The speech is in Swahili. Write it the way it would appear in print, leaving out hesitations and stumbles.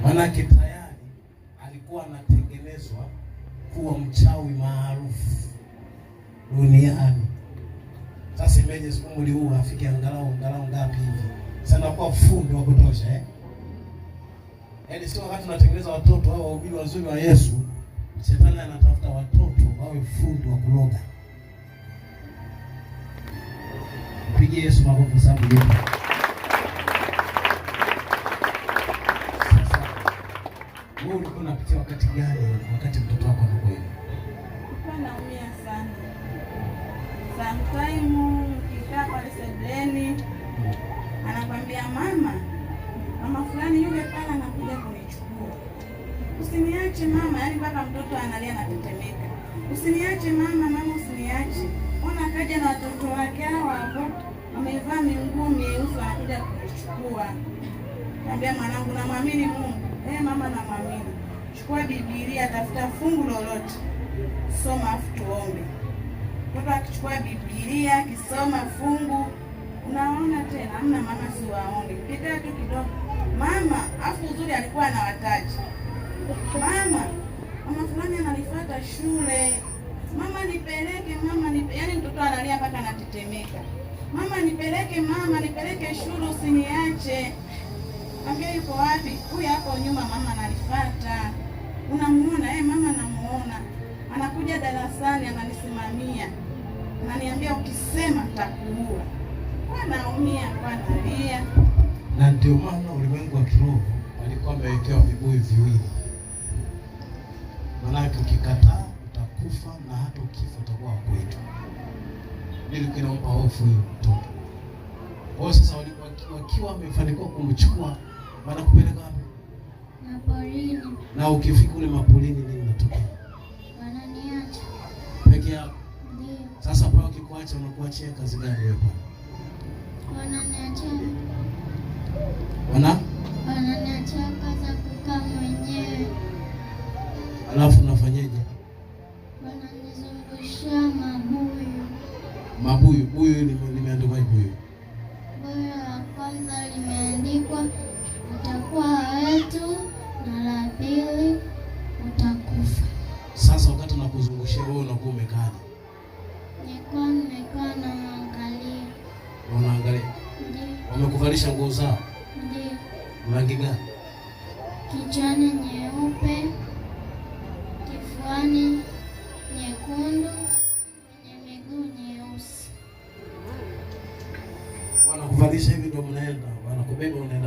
Manake tayari alikuwa anatengenezwa kuwa mchawi maarufu duniani. Sasa imeje umri huu afike angalau ngapi hivi? Sana kwa fundi wa kutosha Yaani sio wakati tunatengeneza watoto hao wahubiri wazuri wa Yesu, shetani anatafuta watoto wawe fundi wa kuloga. Pigie Yesu makofi sana leo. Sasa wewe ulikuwa unapitia wakati gani wakati mtoto wako anakuwa? Naumia sana. Sometime kikaa pale sebuleni anakwambia mama fulani yule pale anakuja kunichukua. Usiniache mama, yaani mpaka mtoto analia na tetemeka. Usiniache mama usiniache. Ona akaja na watoto wake hapo, wamevaa miguo myeusi anakuja kunichukua. Niambia mwanangu namwamini Mungu. Mama namwamini. Chukua Biblia, tafuta fungu lolote. Soma afu tuombe. Mtoto akichukua Biblia, akisoma fungu, unaona tena hamna mama siwaone. Kikaa tu kidogo. Mama, afu uzuri alikuwa anawataji. Mama fulani ananifuata shule. Mama nipeleke, yaani mtoto analia mpaka anatetemeka. Mama nipeleke shule usiniache. Ambia yuko wapi? Huyu hapo nyuma mama ananifuata. Unamuona? Mama namuona. Anakuja darasani ananisimamia. Ananiambia ukisema nitakuua. Naumia kwa nalia. Na ndio maana ulimwengu wa kiroho walikuwa wamewekewa vibuyu viwili. Maana ukikataa utakufa na hata ukifa utakuwa kwetu. Nili kinaomba hofu hiyo mtoto. Wao sasa wakiwa wamefanikiwa kumchukua wanakupeleka wapi? Mapolini. Na ukifika kule mapolini nini unatokea? Wananiacha. Peke yako? Ndio. Sasa pale ukikuacha unakuachia kazi gani wewe pale? Wananiacha kazi ya kukaa mwenyewe. Alafu unafanyaje? Wananizungushia mabuyu. Buyu limeandikwa buyu. Buyu la kwanza limeandikwa utakuwa wetu, na la pili utakufa. Sasa wakati unakuzungushia wewe unakuwa umekaaje? Nimekaa na naangalia. Unaangalia? Ndio. Wamekuvalisha nguo zao? Ndio. Rangi gani? Kichwani nyeupe, kifuani nyekundu, kwenye miguu nyeusi. Wanakuvalisha hivi ndio mnaenda, wanakubeba unaenda.